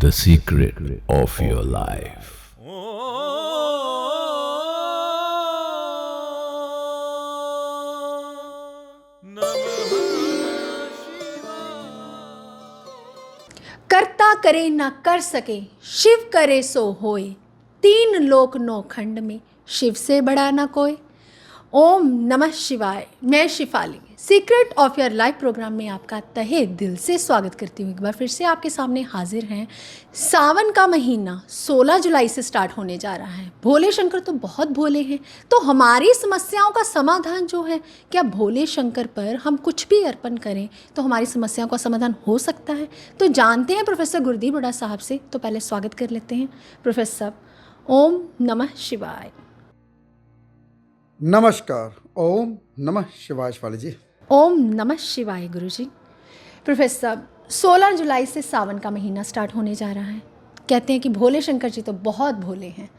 the secret of your life. करता करे ना कर सके, शिव करे सो होए। तीन लोक नौ खंड में शिव से बड़ा ना कोई। ओम नमः शिवाय। मैं Shifali secret of your life program में आपका तहे दिल से स्वागत करती हूँ। एक बार फिर से आपके सामने हाजिर हैं। सावन का महीना 16 जुलाई से स्टार्ट होने जा रहा है। भोले शंकर तो बहुत भोले हैं, तो हमारी समस्याओं का समाधान जो है, क्या भोले शंकर पर हम कुछ भी अर्पण करें तो हमारी समस्याओं का समाधान हो सकता है? तो जानते हैं प्रोफेसर गुरदीप बड़ा साहब से। तो पहले स्वागत कर लेते हैं प्रोफेसर साहब। ओम नमः शिवाय। नमस्कार। ओम नमः शिवाय शिवाली जी। ओम नमः शिवाय गुरुजी। प्रोफेसर साहब, 16 जुलाई से सावन का महीना स्टार्ट होने जा रहा है। कहते हैं कि भोले शंकर जी तो बहुत भोले हैं,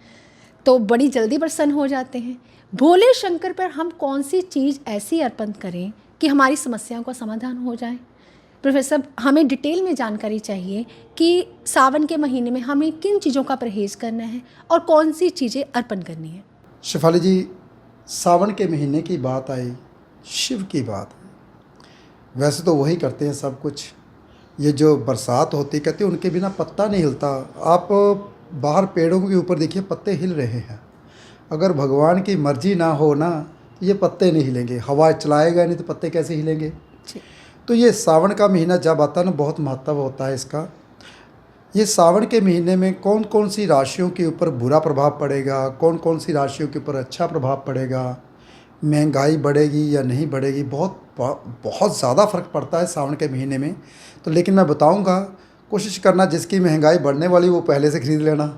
तो बड़ी जल्दी प्रसन्न हो जाते हैं। भोले शंकर पर हम कौन सी चीज़ ऐसी अर्पण करें कि हमारी समस्याओं का समाधान हो जाए? प्रोफेसर साहब, हमें डिटेल में जानकारी चाहिए कि सावन के महीने में हमें किन चीज़ों का परहेज़ करना है और कौन सी चीज़ें अर्पण करनी है। शिफाली जी, सावन के महीने की बात आई, शिव की बात आई। वैसे तो वही करते हैं सब कुछ। ये जो बरसात होती, कहते हैं उनके बिना पत्ता नहीं हिलता। आप बाहर पेड़ों के ऊपर देखिए, पत्ते हिल रहे हैं। अगर भगवान की मर्जी ना हो ना, तो ये पत्ते नहीं हिलेंगे। हवा चलाएगा नहीं तो पत्ते कैसे हिलेंगे? तो ये सावन का महीना जब आता है ना, बहुत महत्व होता है इसका। ये सावन के महीने में कौन कौन सी राशियों के ऊपर बुरा प्रभाव पड़ेगा, कौन कौन सी राशियों के ऊपर अच्छा प्रभाव पड़ेगा, महंगाई बढ़ेगी या नहीं बढ़ेगी, बहुत ज़्यादा फ़र्क पड़ता है सावन के महीने में। तो लेकिन मैं बताऊंगा, कोशिश करना जिसकी महंगाई बढ़ने वाली वो पहले से ख़रीद लेना।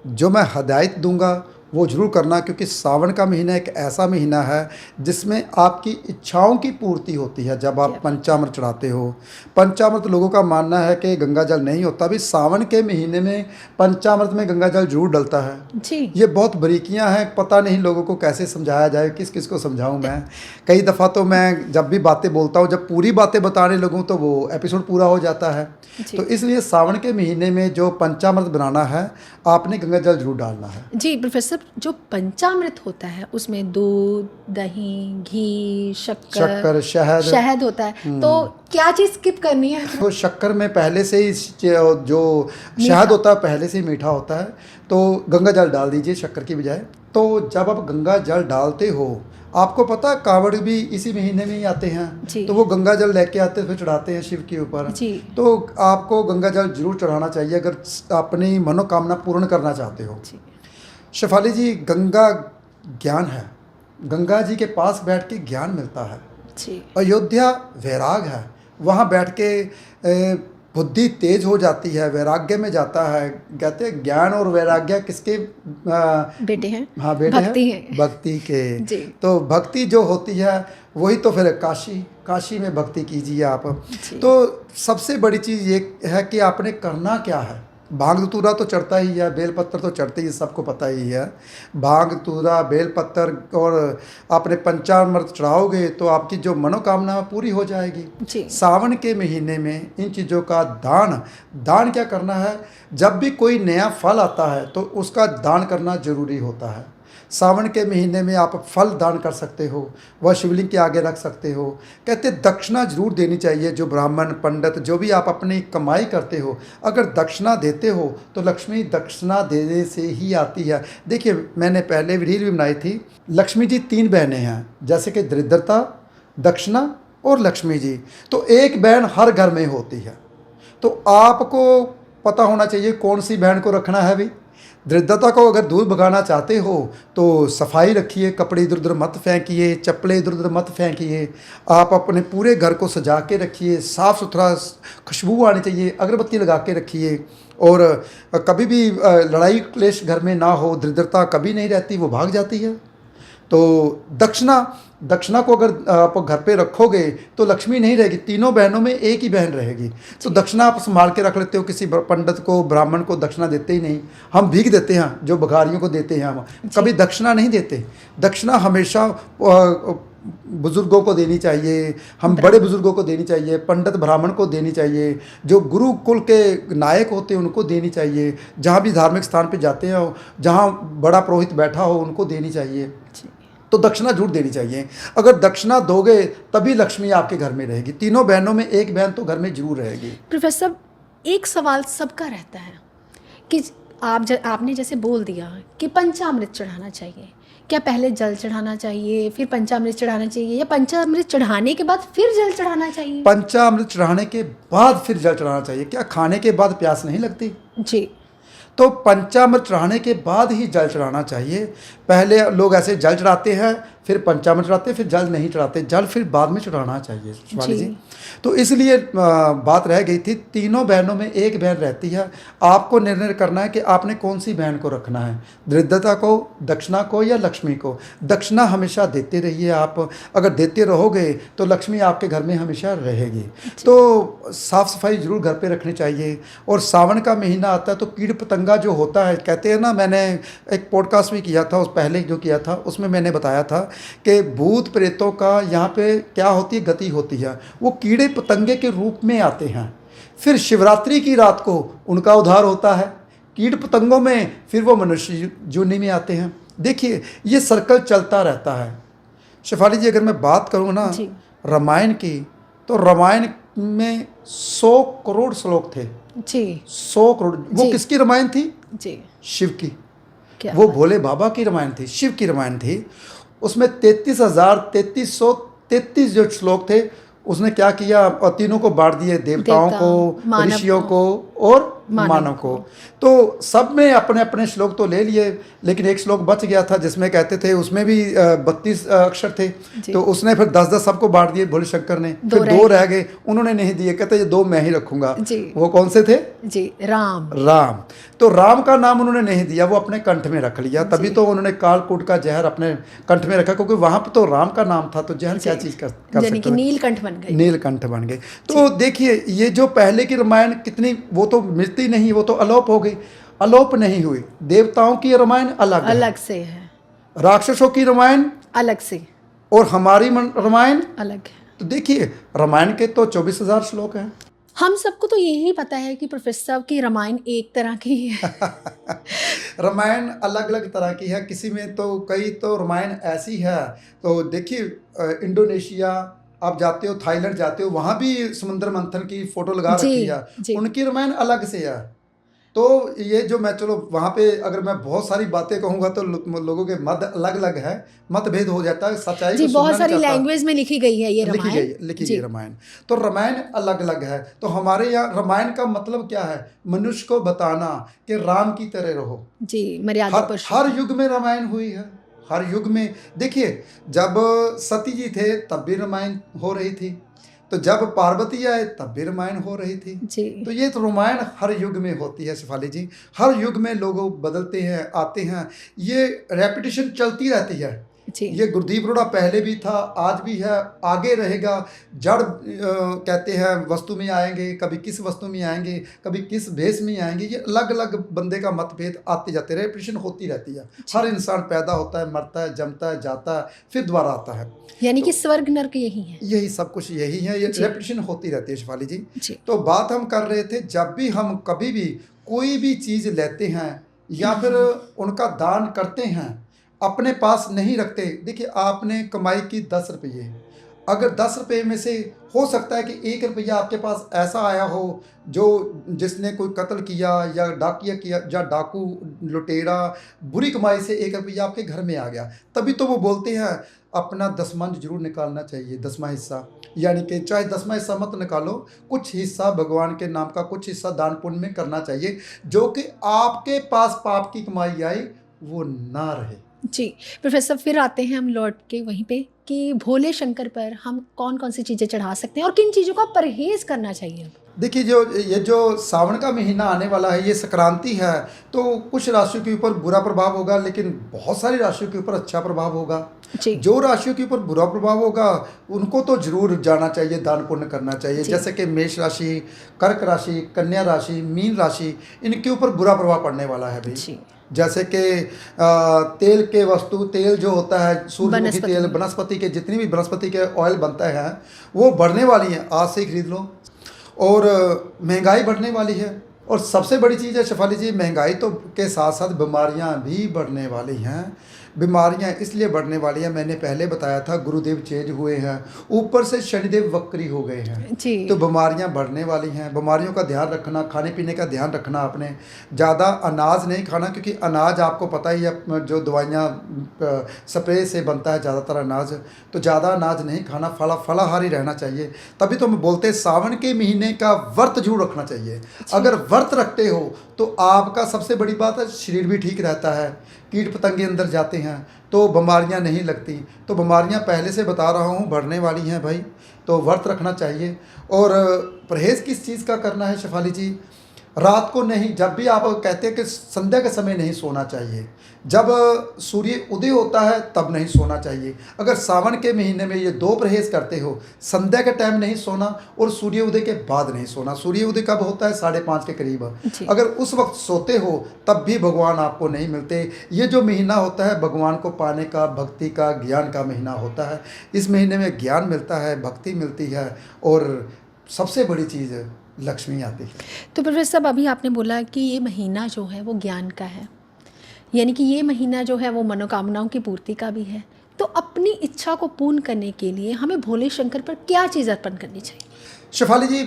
जो मैं हिदायत दूंगा वो ज़रूर करना, क्योंकि सावन का महीना एक ऐसा महीना है जिसमें आपकी इच्छाओं की पूर्ति होती है। जब आप पंचामृत चढ़ाते हो, पंचामृत लोगों का मानना है कि गंगा जल नहीं होता, भी सावन के महीने में पंचामृत में गंगा जल जरूर डलता है जी। ये बहुत बारीकियां हैं, पता नहीं लोगों को कैसे समझाया जाए, किस किस को समझाऊं मैं। कई दफ़ा तो मैं जब भी बातें बोलता हूँ, जब पूरी बातें बताने लगूँ तो वो एपिसोड पूरा हो जाता है। तो इसलिए सावन के महीने में जो पंचामृत बनाना है, आपने गंगा जल जरूर डालना है जी। प्रोफेसर, जो पंचामृत होता है उसमें दूध, दही, घी, शक्कर, शहद होता है, तो क्या चीज़ स्किप करनी है? तो शक्कर में पहले से ही जो शहद होता है पहले से ही मीठा होता है, तो गंगा जल डाल दीजिए शक्कर की बजाय। तो जब आप गंगा जल डालते हो, आपको पता है कांवड़ भी इसी महीने में ही आते हैं, तो वो गंगा जल लेके आते हैं, फिर चढ़ाते हैं शिव के ऊपर। तो आपको गंगा जल जरूर चढ़ाना चाहिए अगर अपनी मनोकामना पूर्ण करना चाहते हो। शिफाली जी, गंगा ज्ञान है। गंगा जी के पास बैठ के ज्ञान मिलता है। अयोध्या वैराग है, वहाँ बैठ के बुद्धि तेज हो जाती है, वैराग्य में जाता है। कहते हैं ज्ञान और वैराग्य किसके बेटे हैं? हाँ, बेटे हैं भक्ति के। तो भक्ति जो होती है वही तो फिर काशी में भक्ति कीजिए आप। तो सबसे बड़ी चीज़ ये है कि आपने करना क्या है। भांग धतूरा तो चढ़ता ही है, बेलपत्र तो चढ़ते ही, सबको पता ही है। भांग धतूरा, बेलपत्र और आपने पंचामृत चढ़ाओगे तो आपकी जो मनोकामना पूरी हो जाएगी। सावन के महीने में इन चीज़ों का दान क्या करना है? जब भी कोई नया फल आता है तो उसका दान करना जरूरी होता है। सावन के महीने में आप फल दान कर सकते हो, वह शिवलिंग के आगे रख सकते हो। कहते दक्षिणा जरूर देनी चाहिए। जो ब्राह्मण पंडित जो भी आप अपनी कमाई करते हो, अगर दक्षिणा देते हो तो लक्ष्मी दक्षिणा देने से ही आती है। देखिए, मैंने पहले रील भी बनाई थी। लक्ष्मी जी 3 बहनें हैं, जैसे कि दरिद्रता, दक्षिणा और लक्ष्मी जी। तो एक बहन हर घर में होती है, तो आपको पता होना चाहिए कौन सी बहन को रखना है। भी दरिद्रता को अगर दूर भगाना चाहते हो तो सफाई रखिए, कपड़े इधर उधर मत फेंकिए, चप्पलें इधर उधर मत फेंकिए। आप अपने पूरे घर को सजा के रखिए, साफ़ सुथरा, खुशबू आनी चाहिए, अगरबत्ती लगा के रखिए। और कभी भी लड़ाई क्लेश घर में ना हो, दरिद्रता कभी नहीं रहती, वो भाग जाती है। तो दक्षिणा को अगर आप घर पे रखोगे तो लक्ष्मी नहीं रहेगी, तीनों बहनों में एक ही बहन रहेगी। तो दक्षिणा आप संभाल के रख लेते हो। किसी पंडित को, ब्राह्मण को दक्षिणा देते ही नहीं, हम भीख देते हैं, जो भिखारियों को देते हैं हम, कभी दक्षिणा नहीं देते। दक्षिणा हमेशा बुजुर्गों को देनी चाहिए, हम बड़े बुजुर्गों को देनी चाहिए, पंडित ब्राह्मण को देनी चाहिए, जो गुरुकुल के नायक होते हैं उनको देनी चाहिए, जहाँ भी धार्मिक स्थान पे जाते हैं जहाँ बड़ा पुरोहित बैठा हो उनको देनी चाहिए। तो दक्षिणा जरूर देनी चाहिए। अगर दक्षिणा दोगे तभी लक्ष्मी आपके घर में रहेगी। तीनों बहनों में एक बहन तो घर में जरूर रहेगी। प्रोफेसर, एक सवाल सबका रहता है कि आपने जैसे बोल दिया कि पंचामृत चढ़ाना चाहिए, क्या पहले जल चढ़ाना चाहिए फिर पंचामृत चढ़ाना चाहिए, या पंचामृत चढ़ाने के बाद फिर जल चढ़ाना चाहिए? पंचामृत चढ़ाने के बाद फिर जल चढ़ाना चाहिए। क्या खाने के बाद प्यास नहीं लगती? जी। तो पंचामृत चढ़ाने के बाद ही जल चढ़ाना चाहिए। पहले लोग ऐसे जल चढ़ाते हैं, फिर पंचामृत चढ़ाते, फिर जल नहीं चढ़ाते। जल फिर बाद में चढ़ाना चाहिए शिवाली जी। तो इसलिए बात रह गई थी, तीनों बहनों में एक बहन रहती है। आपको निर्णय करना है कि आपने कौन सी बहन को रखना है, दरिद्रता को, दक्षिणा को या लक्ष्मी को। दक्षिणा हमेशा देते रहिए आप। अगर देते रहोगे तो लक्ष्मी आपके घर में हमेशा रहेगी। तो साफ़ सफाई जरूर घर पे रखनी चाहिए। और सावन का महीना आता है तो कीड़ पतंगा जो होता है, कहते हैं ना, मैंने एक पॉडकास्ट भी किया था, उस पहले जो किया था उसमें मैंने बताया था कि भूत प्रेतों का यहाँ पे क्या होती है, गति होती है। वो कीड़े पतंगे के रूप में आते हैं। फिर शिवरात्रि की रात को उनका उद्धार होता है। कीट पतंगों में फिर वो मनुष्य योनि में आते हैं। देखिए ये सर्कल चलता रहता है। शेफाली जी, अगर मैं बात करूँ ना रामायण की, तो रामायण में 100 करोड़ श्लोक थे जी। 100 करोड़। वो किसकी रामायण थी जी? शिव की। वो भोले बाबा की रामायण थी, शिव की रामायण थी। उसमें 33,3333 जो श्लोक थे, उसने क्या किया, तीनों को बांट दिए, देवताओं को, ऋषियों को और मानव को। तो सब में अपने अपने श्लोक तो ले लिए, लेकिन एक श्लोक बच गया था जिसमें कहते थे, उसमें भी 32 अक्षर थे। तो उसने फिर 10-10 सबको बांट दिए भोले शंकर ने। फिर 2 रह गए, उन्होंने नहीं दिए, कहते ये 2 मैं ही रखूंगा। वो कौन से थे जी? राम। तो राम का नाम उन्होंने नहीं दिया, वो अपने कंठ में रख लिया। तभी तो उन्होंने कालकूट का जहर अपने कंठ में रखा, क्योंकि वहां पर तो राम का नाम था, तो जहर क्या चीज कर सकते, नीलकंठ बन गए। तो देखिए ये जो पहले की रामायण कितनी, वो तो मिलती नहीं, वो तो अलोप हो गई। अलोप नहीं हुई। देवताओं की रामायण अलग से है, राक्षसों की रामायण अलग से, और हमारी रामायण अलग है। तो देखिए रामायण के तो 24,000 श्लोक हैं। हम सबको तो यही पता है कि प्रोफेसर की रामायण एक तरह की है। रामायण अलग अलग तरह की है। किसी में तो कई तो रामायण ऐसी है, तो देखिए इंडोनेशिया आप जाते हो, थाईलैंड जाते हो, वहाँ भी समुद्र मंथन की फोटो लगा रखी है, उनकी रामायण अलग से है। तो ये जो मैं, चलो वहाँ पे अगर मैं बहुत सारी बातें कहूँगा तो लोगों के मत अलग अलग है, मतभेद हो जाता है, सच्चाई जी, बहुत सारी लैंग्वेज में लिखी गई है ये रामायण, लिखी गई रामायण। तो रामायण अलग अलग है। तो हमारे यहाँ रामायण का मतलब क्या है? मनुष्य को बताना कि राम की तरह रहो जी, मर्यादा। हर युग में रामायण हुई है, हर युग में। देखिए जब सती जी थे तब भी रामायण हो रही थी, तो जब पार्वती आए तब भी रामायण हो रही थी जी। तो ये तो रामायण हर युग में होती है शिफाली जी। हर युग में लोग बदलते हैं, आते हैं, ये रेपिटेशन चलती रहती है जी। ये गुरदीप रोड़ा पहले भी था, आज भी है, आगे रहेगा। जड़ कहते हैं वस्तु में आएंगे, कभी किस वस्तु में आएंगे, कभी किस भेष में आएंगे। ये अलग अलग बंदे का मतभेद आते जाते, रेपिटेशन होती रहती है। हर इंसान पैदा होता है, मरता है, जमता है, जाता है, फिर दोबारा आता है। यानी कि स्वर्ग नरक यही है, यही सब कुछ यही है। ये रेपिटेशन होती रहती है शिफाली जी। तो बात हम कर रहे थे, जब भी हम कभी भी कोई भी चीज़ लेते हैं या फिर उनका दान करते हैं, अपने पास नहीं रखते। देखिए आपने कमाई की 10 रुपये, अगर 10 रुपये में से हो सकता है कि 1 रुपया आपके पास ऐसा आया हो जो जिसने कोई कत्ल किया या डाकिया किया, या डाकू लुटेरा बुरी कमाई से 1 रुपया आपके घर में आ गया, तभी तो वो बोलते हैं अपना दसमंज जरूर निकालना चाहिए, 10वां हिस्सा। यानी कि चाहे 10वां हिस्सा मत निकालो, कुछ हिस्सा भगवान के नाम का, कुछ हिस्सा दान पुण्य में करना चाहिए, जो कि आपके पास पाप की कमाई आई वो ना रहे जी। प्रोफेसर फिर आते हैं हम लौट के वहीं पे कि भोले शंकर पर हम कौन कौन सी चीज़ें चढ़ा सकते हैं और किन चीज़ों का परहेज़ करना चाहिए? देखिए ये जो सावन का महीना आने वाला है, ये संक्रांति है, तो कुछ राशियों के ऊपर बुरा प्रभाव होगा, लेकिन बहुत सारी राशियों के ऊपर अच्छा प्रभाव होगा। जी। जो राशियों के ऊपर बुरा प्रभाव होगा उनको तो जरूर जाना चाहिए, दान पुण्य करना चाहिए। जैसे कि मेष राशि, कर्क राशि, कन्या राशि, मीन राशि, इनके ऊपर बुरा प्रभाव पड़ने वाला है भाई। जैसे कि तेल के वस्तु, तेल जो होता है सूर्यमुखी तेल, वनस्पति के जितनी भी वनस्पति के ऑयल बनता है वो बढ़ने वाली है, आज से ही खरीद लो। और महंगाई बढ़ने वाली है, और सबसे बड़ी चीज़ है शेफाली जी, महंगाई तो के साथ साथ बीमारियां भी बढ़ने वाली हैं। बीमारियां इसलिए बढ़ने वाली हैं, मैंने पहले बताया था, गुरुदेव चेंज हुए हैं, ऊपर से शनिदेव वक्री हो गए हैं जी। तो बीमारियां बढ़ने वाली हैं। बीमारियों का ध्यान रखना, खाने पीने का ध्यान रखना आपने। ज़्यादा अनाज नहीं खाना, क्योंकि अनाज आपको पता ही है जो दवाइयाँ स्प्रे से बनता है ज़्यादातर अनाज, तो ज़्यादा अनाज नहीं खाना, फलाहारी रहना चाहिए। तभी तो हम बोलते हैं सावन के महीने का व्रत जरूर रखना चाहिए। अगर व्रत रखते हो तो आपका सबसे बड़ी बात है शरीर भी ठीक रहता है, कीट पतंगे अंदर जाते हैं तो बीमारियां नहीं लगती। तो बीमारियां पहले से बता रहा हूं बढ़ने वाली हैं भाई, तो व्रत रखना चाहिए। और परहेज़ किस चीज़ का करना है शेफाली जी? रात को नहीं, जब भी आप कहते हैं कि संध्या के समय नहीं सोना चाहिए, जब सूर्य उदय होता है तब नहीं सोना चाहिए। अगर सावन के महीने में ये दो परहेज़ करते हो, संध्या के टाइम नहीं सोना और सूर्य उदय के बाद नहीं सोना। सूर्य उदय कब होता है? 5:30 के करीब। अगर उस वक्त सोते हो तब भी भगवान आपको नहीं मिलते। ये जो महीना होता है भगवान को पाने का, भक्ति का, ज्ञान का महीना होता है। इस महीने में ज्ञान मिलता है, भक्ति मिलती है, और सबसे बड़ी चीज़ लक्ष्मी आती है। तो प्रोफेसर साहब, अभी आपने बोला कि ये महीना जो है वो ज्ञान का है, यानी कि ये महीना जो है वो मनोकामनाओं की पूर्ति का भी है। तो अपनी इच्छा को पूर्ण करने के लिए हमें भोले शंकर पर क्या चीज़ अर्पण करनी चाहिए? शेफाली जी,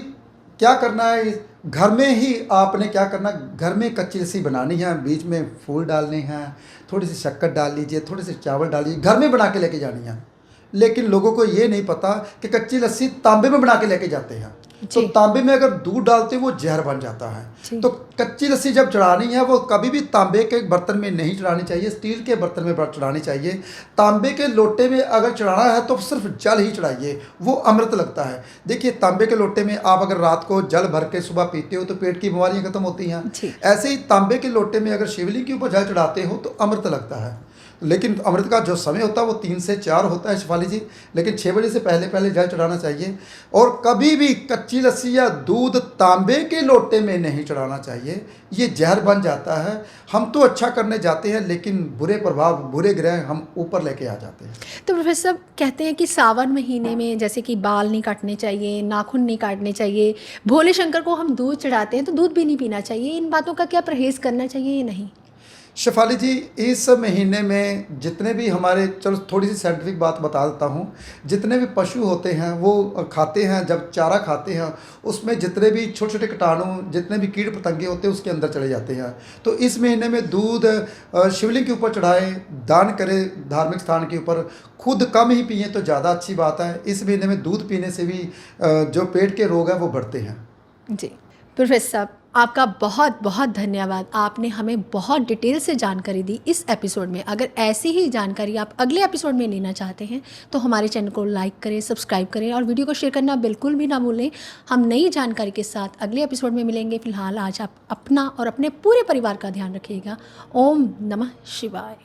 क्या करना है, घर में ही आपने क्या करना, घर में कच्ची लस्सी बनानी है, बीच में फूल डालने हैं, थोड़ी सी शक्कर डाल लीजिए, थोड़े से चावल डालिए, घर में बना के लेके जानी है। लेकिन लोगों को ये नहीं पता कि कच्ची लस्सी तांबे में बना के लेके जाते हैं, तो तांबे में अगर दूध डालते वो जहर बन जाता है। तो कच्ची लस्सी जब चढ़ानी है वो कभी भी तांबे के बर्तन में नहीं चढ़ानी चाहिए, स्टील के बर्तन में चढ़ानी चाहिए। तांबे के लोटे में अगर चढ़ाना है तो सिर्फ जल ही चढ़ाइए, वो अमृत लगता है। देखिए, तांबे के लोटे में आप अगर रात को जल भर के सुबह पीते हो तो पेट की बीमारियां खत्म होती हैं। ऐसे ही तांबे के लोटे में अगर शिवलिंग के ऊपर जल चढ़ाते हो तो अमृत लगता है। लेकिन अमृत का जो समय होता है वो 3 से 4 होता है शिफाली जी, लेकिन 6 बजे से पहले जल चढ़ाना चाहिए। और कभी भी कच्ची लस्सी या दूध तांबे के लोटे में नहीं चढ़ाना चाहिए, ये जहर बन जाता है। हम तो अच्छा करने जाते हैं लेकिन बुरे प्रभाव, बुरे ग्रह हम ऊपर लेके आ जाते हैं। तो प्रोफेसर साहब कहते हैं कि सावन महीने में जैसे कि बाल नहीं काटने चाहिए, नाखून नहीं काटने चाहिए, भोले शंकर को हम दूध चढ़ाते हैं तो दूध भी नहीं पीना चाहिए। इन बातों का क्या परहेज़ करना चाहिए या नहीं? शेफाली जी, इस महीने में जितने भी हमारे, चलो थोड़ी सी साइंटिफिक बात बता देता हूँ, जितने भी पशु होते हैं वो खाते हैं, जब चारा खाते हैं उसमें जितने भी छोटे छोटे कीटाणु, जितने भी कीट पतंगे होते हैं उसके अंदर चले जाते हैं। तो इस महीने में दूध शिवलिंग के ऊपर चढ़ाएं, दान करें धार्मिक स्थान के ऊपर, खुद कम ही पिए तो ज़्यादा अच्छी बात है। इस महीने में दूध पीने से भी जो पेट के रोग हैं वो बढ़ते हैं। जी प्रोफेसर साहब, आपका बहुत बहुत धन्यवाद। आपने हमें बहुत डिटेल से जानकारी दी इस एपिसोड में। अगर ऐसी ही जानकारी आप अगले एपिसोड में लेना चाहते हैं तो हमारे चैनल को लाइक करें, सब्सक्राइब करें और वीडियो को शेयर करना बिल्कुल भी ना भूलें। हम नई जानकारी के साथ अगले एपिसोड में मिलेंगे। फिलहाल आज आप अपना और अपने पूरे परिवार का ध्यान रखिएगा। ओम नमः शिवाय।